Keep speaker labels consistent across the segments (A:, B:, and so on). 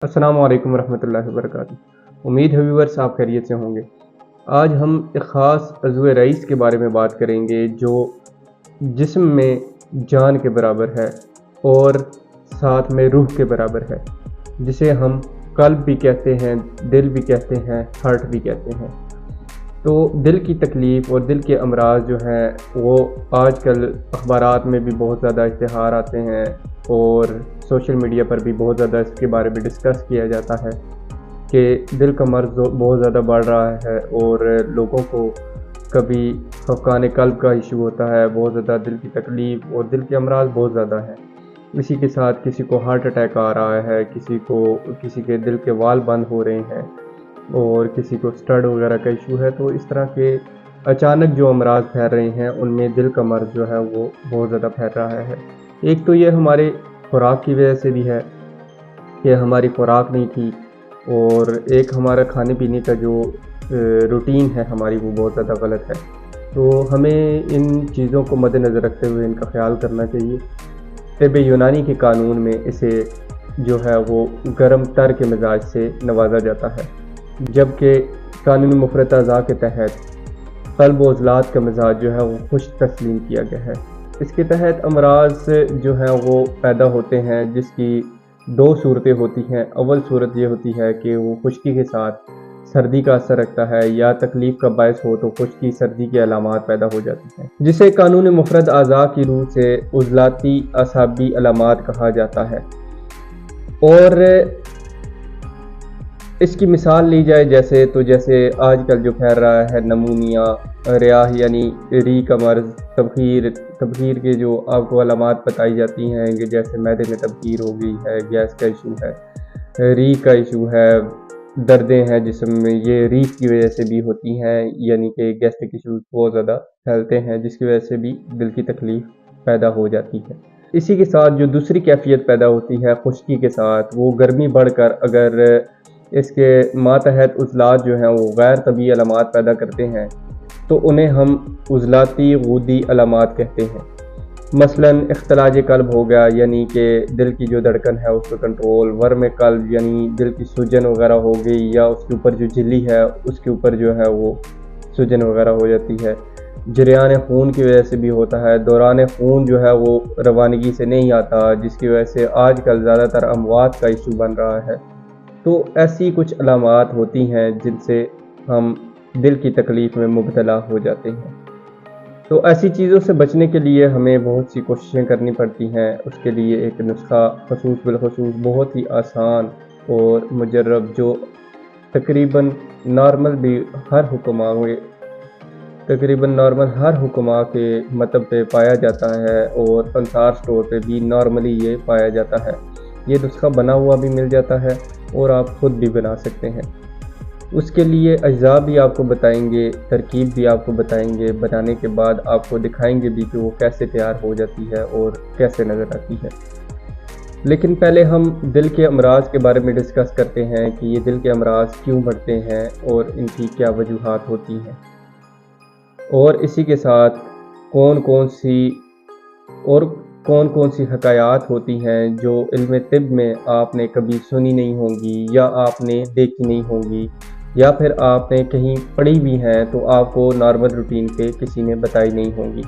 A: अस्सलाम वालेकुम रहमतुल्लाहि वबरकातुहू। उम्मीद है व्यूअर्स आप खैरियत से होंगे। आज हम एक ख़ास अज़्व रईस के बारे में बात करेंगे जो जिस्म में जान के बराबर है और साथ में रूह के बराबर है, जिसे हम कल्ब भी कहते हैं, दिल भी कहते हैं, हार्ट भी कहते हैं। तो दिल की तकलीफ़ और दिल के अमराज जो हैं वो आजकल अखबारात में भी बहुत ज़्यादा इश्तिहार आते हैं और सोशल मीडिया पर भी बहुत ज़्यादा इसके बारे में डिस्कस किया जाता है कि दिल का मर्ज़ बहुत ज़्यादा बढ़ रहा है और लोगों को कभी खफ़क़ान क़ल्ब का इशू होता है, बहुत ज़्यादा दिल की तकलीफ़ और दिल के अमराज बहुत ज़्यादा हैं। इसी के साथ किसी को हार्ट अटैक आ रहा है, किसी के दिल के वाल बंद हो रहे हैं और किसी को स्टड वगैरह का इशू है। तो इस तरह के अचानक जो अमराज फैल रहे हैं उनमें दिल का मर्ज़ जो है वो बहुत ज़्यादा फैल रहा है। एक तो ये हमारे खुराक की वजह से भी है कि हमारी खुराक नहीं ठीक, और एक हमारा खाने पीने का जो रूटीन है हमारी वो बहुत ज़्यादा गलत है। तो हमें इन चीज़ों को मद्देनज़र रखते हुए इनका ख्याल करना चाहिए। तिब यूनानी के कानून में इसे जो है वो गर्म तर के मिजाज से नवाजा जाता है, जबकि कानून मुफरत अज़ा के तहत क़ल्ब व उज़लात का मिजाज जो है वो खुश्क तस्लीम किया गया है। इसके तहत अमराज जो हैं वो पैदा होते हैं, जिसकी दो सूरतें होती हैं। अव्वल सूरत ये होती है कि वो खुश्की के साथ सर्दी का असर रखता है, या तकलीफ़ का बायस हो तो खुश्की सर्दी के अलामात पैदा हो जाती हैं, जिसे कानून मुफरद आज़ा की रूह से उज़लाती असाबी अलामात कहा जाता है। और इसकी मिसाल ली जाए जैसे आजकल जो फैल रहा है नमूनिया, रियाह यानी री का मर्ज़, तबखीर के जो आपको अलामात बताई जाती हैं कि जैसे मैदे में तबखीर हो गई है, गैस का इशू है, री का इशू है, दर्दें हैं जिस्म में, ये रीह की वजह से भी होती हैं, यानी कि गैस्ट्रिक इशूज़ बहुत ज़्यादा फैलते हैं जिसकी वजह से भी दिल की तकलीफ़ पैदा हो जाती है। इसी के साथ जो दूसरी कैफ़ियत पैदा होती है खुश्की के साथ, वो गर्मी बढ़कर अगर इसके मातहत उज़लात जो हैं वो गैर तबी अलामात पैदा करते हैं तो उन्हें हम उज़लाती गुदी अलामात कहते हैं। मसलन इख्तिलाज क़ल्ब हो गया, यानी कि दिल की जो धड़कन है उसका कंट्रोल, वर्म क़ल्ब यानी दिल की सूजन वगैरह हो गई, या उसके ऊपर जो झिल्ली है उसके ऊपर जो है वो सूजन वगैरह हो जाती है। जरियान खून की वजह से भी होता है, दौरान खून जो है वो रवानगी से नहीं आता, जिसकी वजह से आजकल ज़्यादातर अमवात का इशू बन रहा है। तो ऐसी कुछ अलामात होती हैं जिनसे हम दिल की तकलीफ़ में मुब्तला हो जाते हैं। तो ऐसी चीज़ों से बचने के लिए हमें बहुत सी कोशिशें करनी पड़ती हैं। उसके लिए एक नुस्खा ख़ुसूस बिलख़ुसूस बहुत ही आसान और मुजर्रब, जो तकरीबन नॉर्मल हर हुक्मा के मतलब पे पाया जाता है और फंसार स्टोर पे भी नॉर्मली ये पाया जाता है। ये नुस्खा बना हुआ भी मिल जाता है और आप ख़ुद भी बना सकते हैं। उसके लिए अज्जा भी आपको बताएंगे, तरकीब भी आपको बताएंगे, बनाने के बाद आपको दिखाएंगे भी कि वो कैसे तैयार हो जाती है और कैसे नज़र आती है। लेकिन पहले हम दिल के अमराज के बारे में डिस्कस करते हैं कि ये दिल के अमराज क्यों बढ़ते हैं और इनकी क्या वजूहात होती हैं, और इसी के साथ कौन कौन सी हकायात होती हैं जो इल्म तिब में आपने कभी सुनी नहीं होंगी, या आपने देखी नहीं होंगी, या फिर आपने कहीं पढ़ी भी हैं तो आपको नॉर्मल रूटीन पे किसी ने बताई नहीं होंगी।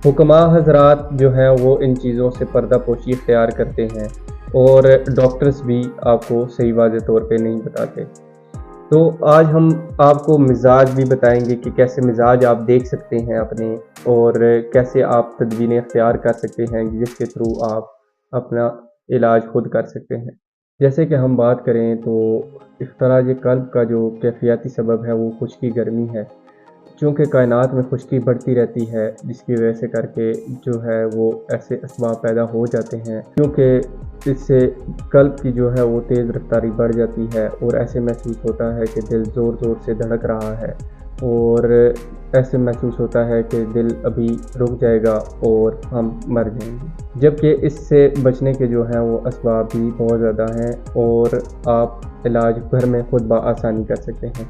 A: हुक्मा हज़रात जो हैं वो इन चीज़ों से पर्दा पोशी इख्तियार करते हैं और डॉक्टर्स भी आपको सही वाज़ेह तौर पे नहीं बताते। तो आज हम आपको मिजाज भी बताएंगे कि कैसे मिजाज आप देख सकते हैं अपने, और कैसे आप तदबीरें इख्तियार कर सकते हैं जिसके थ्रू आप अपना इलाज खुद कर सकते हैं। जैसे कि हम बात करें तो इख्तिलाज क़ल्ब का जो कैफियती सबब है वो खुश्की गर्मी है। चूँकि कायनात में खुश्की बढ़ती रहती है, जिसकी वजह से करके जो है वो ऐसे असबाब पैदा हो जाते हैं, क्योंकि इससे क़ल्ब की जो है वो तेज़ रफ्तारी बढ़ जाती है और ऐसे महसूस होता है कि दिल ज़ोर ज़ोर से धड़क रहा है, और ऐसे महसूस होता है कि दिल अभी रुक जाएगा और हम मर जाएंगे। जबकि इससे बचने के जो हैं वो असबाब भी बहुत ज़्यादा हैं और आप इलाज घर में खुद बआसानी कर सकते हैं।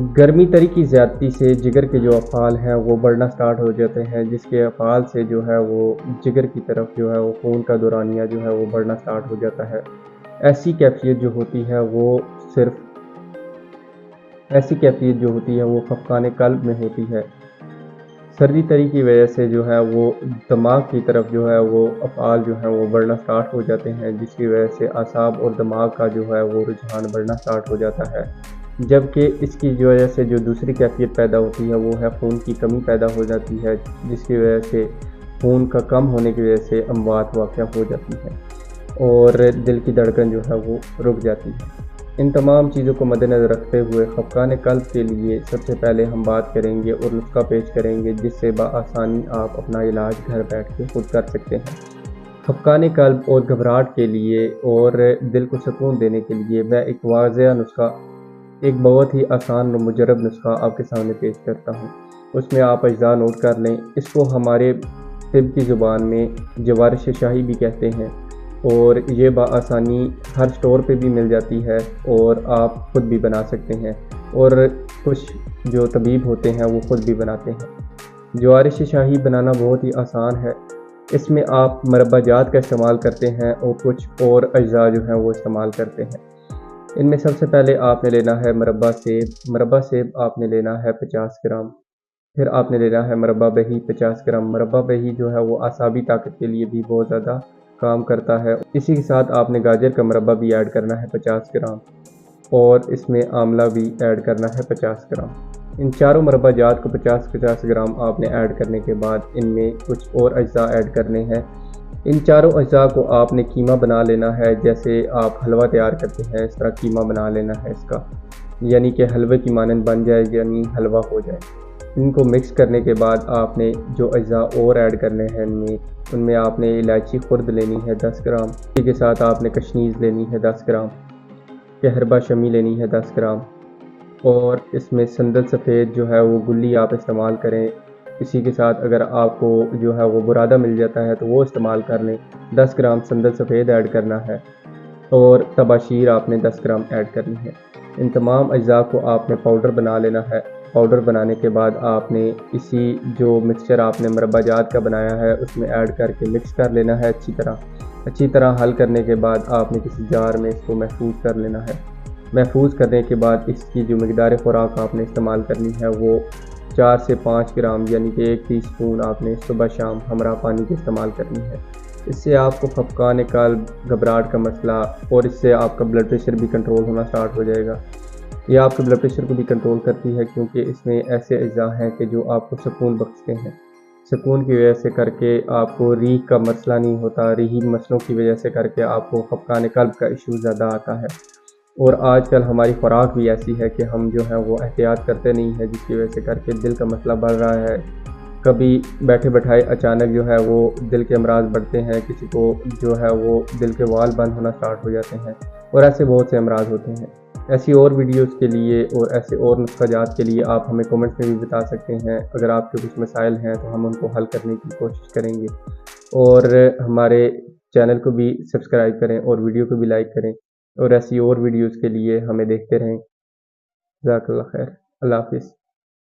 A: गर्मी तरी की ज़्यादती से जिगर के जो अफ़ाल हैं वो बढ़ना स्टार्ट हो जाते हैं, जिसके अफ़ाल से जो है वो जिगर की तरफ जो है वो खून का दौरानिया जो है वो बढ़ना स्टार्ट हो जाता है, ایسی کیفیت جو ہوتی ہے وہ خفقان قلب میں ہوتی ہے۔ سردی تری کی وجہ سے جو ہے وہ دماغ کی طرف جو ہے وہ افعال جو ہیں وہ بڑھنا سٹارٹ ہو جاتے ہیں، جس کی وجہ سے اعصاب اور دماغ کا جو ہے وہ رجحان بڑھنا سٹارٹ ہو جاتا ہے۔ جبکہ اس کی وجہ سے جو دوسری کیفیت پیدا ہوتی ہے وہ ہے خون کی کمی پیدا ہو جاتی ہے، جس کی وجہ سے خون کا کم ہونے کی وجہ سے اموات واقع ہو جاتی ہے اور دل کی دھڑکن جو ہے وہ رک جاتی ہے۔ ان تمام چیزوں کو مد نظر رکھتے ہوئے خفقان قلب کے لیے سب سے پہلے ہم بات کریں گے اور نسخہ پیش کریں گے جس سے بآسانی آپ اپنا علاج گھر بیٹھ کے خود کر سکتے ہیں۔ خفقان قلب اور گھبراہٹ کے لیے اور دل کو سکون دینے کے لیے میں ایک واضح نسخہ، ایک بہت ہی آسان و مجرب نسخہ آپ کے سامنے پیش کرتا ہوں۔ اس میں آپ اجزاء نوٹ کر لیں۔ اس کو ہمارے طب کی زبان میں جوارش شاہی بھی کہتے ہیں اور یہ بآسانی ہر سٹور پہ بھی مل جاتی ہے اور آپ خود بھی بنا سکتے ہیں، اور کچھ جو طبیب ہوتے ہیں وہ خود بھی بناتے ہیں۔ جوارش شاہی بنانا بہت ہی آسان ہے۔ اس میں آپ مربع جات کا استعمال کرتے ہیں اور کچھ اور اجزاء جو ہیں وہ استعمال کرتے ہیں۔ ان میں سب سے پہلے آپ نے لینا ہے مربع سیب۔ مربع سیب آپ نے لینا ہے 50 گرام۔ پھر آپ نے لینا ہے مربع بہی 50 گرام۔ مربع بہی جو ہے وہ اعصابی طاقت کے لیے بھی بہت زیادہ کام کرتا ہے۔ اسی کے ساتھ آپ نے گاجر کا مربع بھی ایڈ کرنا ہے 50 گرام، اور اس میں آملہ بھی ایڈ کرنا ہے 50 گرام۔ ان چاروں مربع جات کو 50-50 گرام آپ نے ایڈ کرنے کے بعد ان میں کچھ اور اجزاء ایڈ کرنے ہیں۔ ان چاروں اجزاء کو آپ نے قیمہ بنا لینا ہے، جیسے آپ حلوہ تیار کرتے ہیں اس طرح قیمہ بنا لینا ہے اس کا، یعنی کہ حلوے کی مانند بن جائے، یعنی حلوہ ہو جائے۔ ان کو مکس کرنے کے بعد آپ نے جو اجزاء اور ایڈ کرنے ہیں ان میں آپ نے الائچی خرد لینی ہے 10 گرام، اسی کے ساتھ آپ نے کشنیز لینی ہے 10 گرام، کہربا شمی لینی ہے 10 گرام، اور اس میں سندل سفید جو ہے وہ گلی آپ استعمال کریں۔ اسی کے ساتھ اگر آپ کو جو ہے وہ برادہ مل جاتا ہے تو وہ استعمال کر لیں۔ 10 گرام سندل سفید ایڈ کرنا ہے اور تباشیر آپ نے 10 گرام ایڈ کرنی ہے۔ ان تمام اجزاء کو آپ نے پاؤڈر بنا لینا ہے۔ پاؤڈر بنانے کے بعد آپ نے اسی جو مکسچر آپ نے مربع جات کا بنایا ہے اس میں ایڈ کر کے مکس کر لینا ہے اچھی طرح حل کرنے کے بعد آپ نے کسی جار میں اس کو محفوظ کر لینا ہے۔ محفوظ کرنے کے بعد اس کی جو مقدار خوراک آپ نے استعمال کرنی ہے وہ 4 سے 5 گرام، یعنی کہ 1 ٹی سپون آپ نے صبح شام ہمراہ پانی کی استعمال کرنی ہے۔ اس سے آپ کو خفقان قلب، گھبراہٹ کا مسئلہ اور اس سے آپ کا بلڈ پریشر بھی کنٹرول ہونا سٹارٹ ہو جائے گا۔ یہ آپ کے بلڈ پریشر کو بھی کنٹرول کرتی ہے کیونکہ اس میں ایسے اجزاء ہیں کہ جو آپ کو سکون بخشتے ہیں۔ سکون کی وجہ سے کر کے آپ کو ریح کا مسئلہ نہیں ہوتا، ریحی مسئلوں کی وجہ سے کر کے آپ کو خفقان قلب کا ایشو زیادہ آتا ہے۔ اور آج کل ہماری خوراک بھی ایسی ہے کہ ہم جو ہیں وہ احتیاط کرتے نہیں ہیں، جس کی وجہ سے کر کے دل کا مسئلہ بڑھ رہا ہے۔ کبھی بیٹھے بٹھائے اچانک جو ہے وہ دل کے امراض بڑھتے ہیں، کسی کو جو ہے وہ دل کے وال بند ہونا سٹارٹ ہو جاتے ہیں، اور ایسے بہت سے امراض ہوتے ہیں۔ ایسی اور ویڈیوز کے لیے اور ایسے اور نسخہ جات کے لیے آپ ہمیں کومنٹس میں بھی بتا سکتے ہیں۔ اگر آپ کے کچھ مسائل ہیں تو ہم ان کو حل کرنے کی کوشش کریں گے، اور ہمارے چینل کو بھی سبسکرائب کریں اور ویڈیو کو بھی لائک کریں، اور ایسی اور ویڈیوز کے لیے ہمیں دیکھتے رہیں۔ جزاک اللہ خیر۔ اللہ حافظ۔